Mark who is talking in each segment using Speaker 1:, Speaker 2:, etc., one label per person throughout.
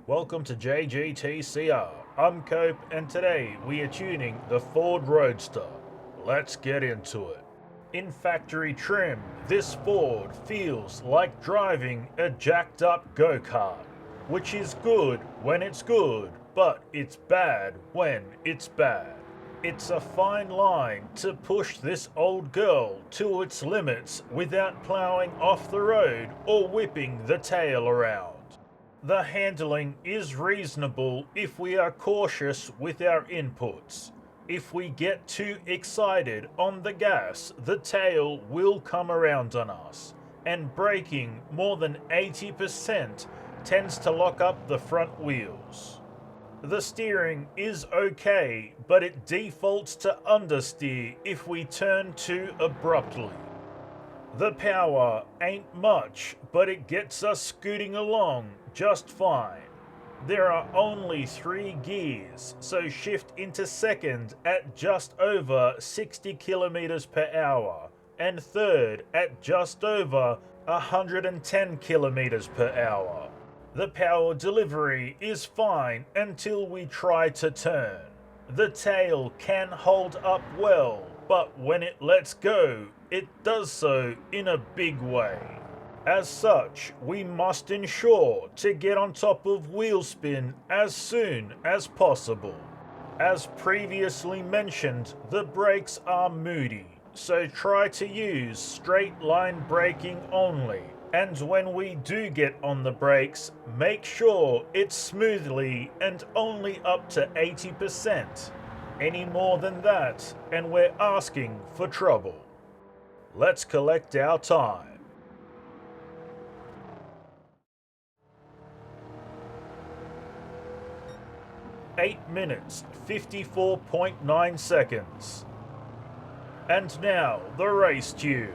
Speaker 1: Welcome to JGTCR. I'm Cope and today we are tuning the Ford Roadster. Let's get into it. In factory trim, this Ford feels like driving a jacked up go-kart, which is good when it's good, but it's bad when it's bad. It's a fine line to push this old girl to its limits without ploughing off the road or whipping the tail around. The handling is reasonable if we are cautious with our inputs. If we get too excited on the gas, the tail will come around on us, and braking more than 80% tends to lock up the front wheels. The steering is okay, but it defaults to understeer if we turn too abruptly. The power ain't much, but it gets us scooting along just fine. There are only 3 gears, so shift into second at just over 60 km per hour and third at just over 110 km per hour. The power delivery is fine until we try to turn. The tail can hold up well, but when it lets go, it does so in a big way. As such, we must ensure to get on top of wheel spin as soon as possible. As previously mentioned, the brakes are moody, so try to use straight line braking only. And when we do get on the brakes, make sure it's smoothly and only up to 80%. Any more than that, and we're asking for trouble. Let's collect our time. 8 minutes, 54.9 seconds. And now, the race tune.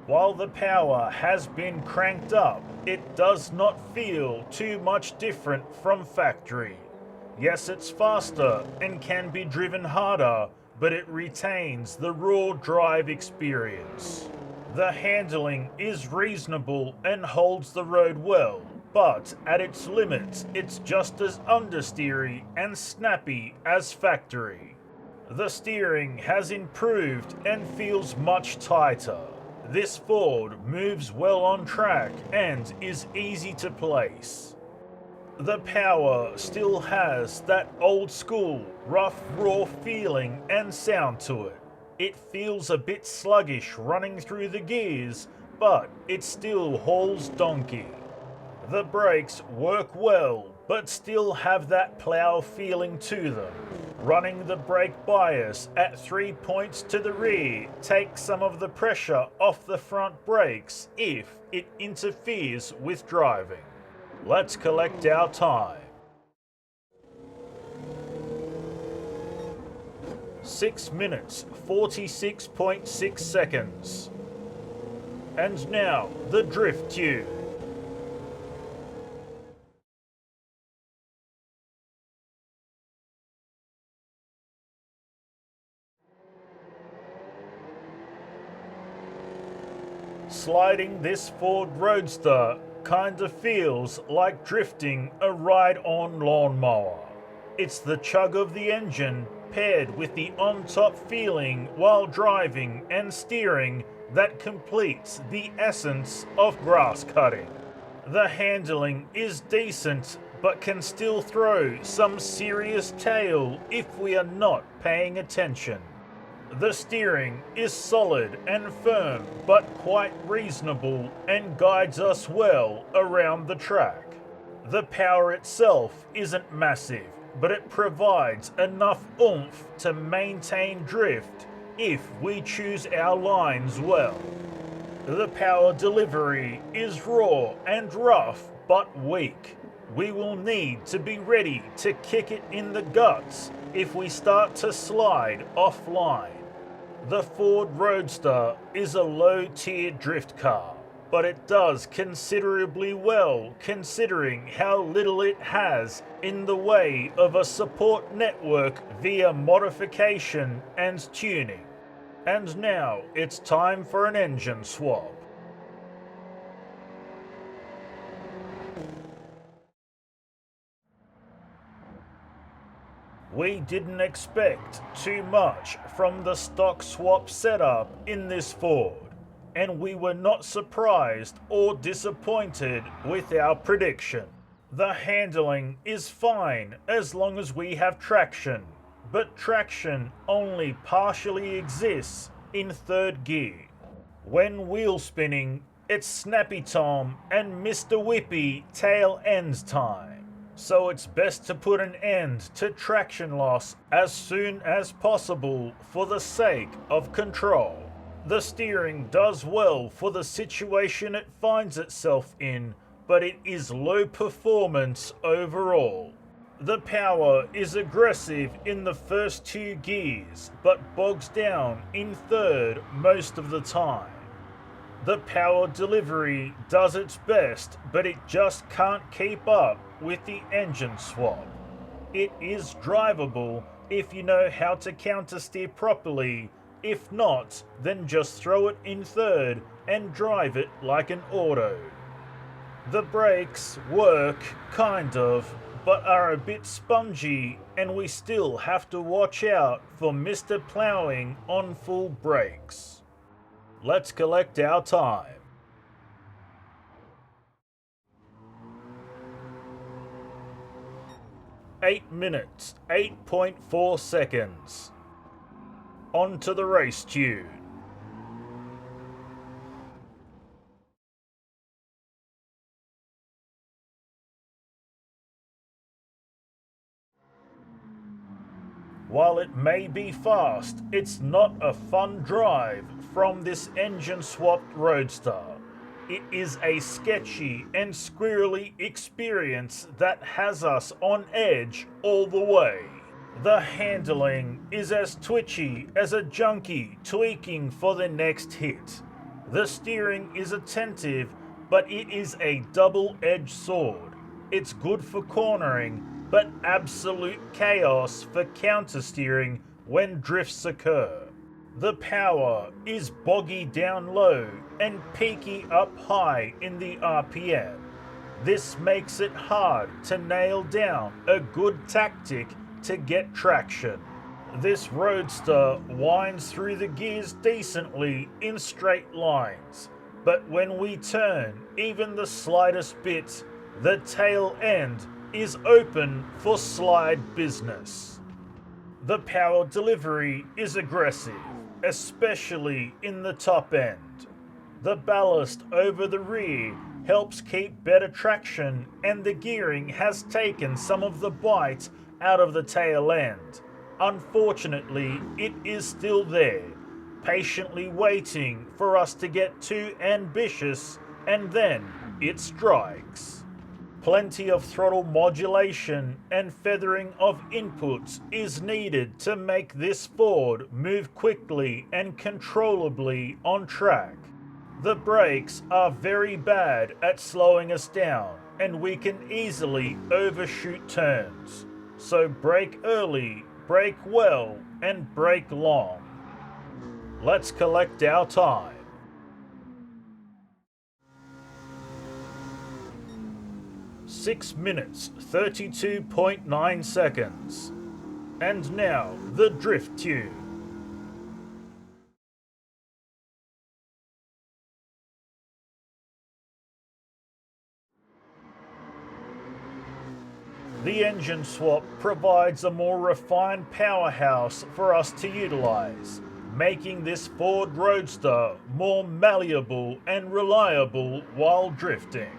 Speaker 1: While the power has been cranked up, it does not feel too much different from factory. Yes, it's faster and can be driven harder, but it retains the raw drive experience. The handling is reasonable and holds the road well, but at its limits, it's just as understeery and snappy as factory. The steering has improved and feels much tighter. This Ford moves well on track and is easy to place. The power still has that old school, rough, raw feeling and sound to it. It feels a bit sluggish running through the gears, but it still hauls donkey. The brakes work well, but still have that plow feeling to them. Running the brake bias at 3 points to the rear takes some of the pressure off the front brakes if it interferes with driving. Let's collect our time. 6 minutes, 46.6 seconds. And now, the drift tune. Sliding this Ford Roadster kinda feels like drifting a ride-on lawnmower. It's the chug of the engine paired with the on-top feeling while driving and steering that completes the essence of grass cutting. The handling is decent, but can still throw some serious tail if we are not paying attention. The steering is solid and firm, but quite reasonable and guides us well around the track. The power itself isn't massive, but it provides enough oomph to maintain drift if we choose our lines well. The power delivery is raw and rough, but weak. We will need to be ready to kick it in the guts if we start to slide offline. The Ford Roadster is a low-tier drift car. but it does considerably well considering how little it has in the way of a support network via modification and tuning. And now it's time for an engine swap. We didn't expect too much from the stock swap setup in this Ford, and we were not surprised or disappointed with our prediction. The handling is fine as long as we have traction, but traction only partially exists in third gear. When wheel spinning, it's Snappy Tom and Mr. Whippy tail end time. So it's best to put an end to traction loss as soon as possible for the sake of control. The steering does well for the situation it finds itself in, but it is low performance overall. The power is aggressive in the first two gears, but bogs down in third most of the time. The power delivery does its best, but it just can't keep up with the engine swap. It is drivable if you know how to counter steer properly. If not, then just throw it in third and drive it like an auto. The brakes work, kind of, but are a bit spongy, and we still have to watch out for Mr. Plowing on full brakes. Let's collect our time. Eight minutes, 8.4 seconds. On to the race tune. While it may be fast, it's not a fun drive from this engine-swapped Roadster. It is a sketchy and squirrely experience that has us on edge all the way. The handling is as twitchy as a junkie tweaking for the next hit. The steering is attentive, but it is a double-edged sword. It's good for cornering, but absolute chaos for counter-steering when drifts occur. The power is boggy down low and peaky up high in the RPM. This makes it hard to nail down a good tactic to get traction. This Roadster winds through the gears decently in straight lines, but when we turn even the slightest bit, the tail end is open for slide business. The power delivery is aggressive, especially in the top end. The ballast over the rear helps keep better traction, and the gearing has taken some of the bite out of the tail end. Unfortunately, it is still there, patiently waiting for us to get too ambitious, and then it strikes. Plenty of throttle modulation and feathering of inputs is needed to make this Ford move quickly and controllably on track. The brakes are very bad at slowing us down, and we can easily overshoot turns. So brake early, brake well, and brake long. Let's collect our time. 6 minutes, 32.9 seconds. And now, the drift tune. The engine swap provides a more refined powerhouse for us to utilize, making this Ford Roadster more malleable and reliable while drifting.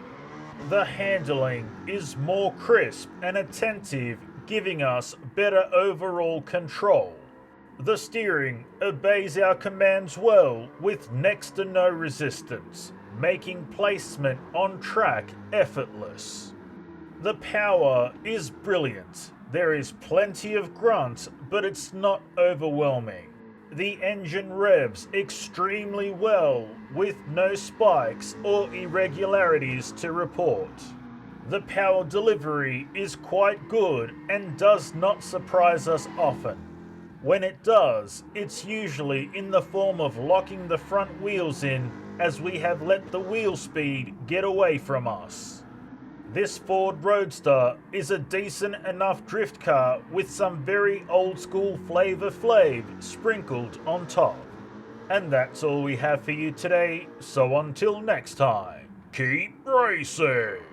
Speaker 1: The handling is more crisp and attentive, giving us better overall control. The steering obeys our commands well with next to no resistance, making placement on track effortless. The power is brilliant. There is plenty of grunt, but it's not overwhelming. the engine revs extremely well with no spikes or irregularities to report. The power delivery is quite good and does not surprise us often. When it does, it's usually in the form of locking the front wheels in, as we have let the wheel speed get away from us. This Ford Roadster is a decent enough drift car with some very old school Flavor Flav sprinkled on top. And that's all we have for you today, so until next time, keep racing!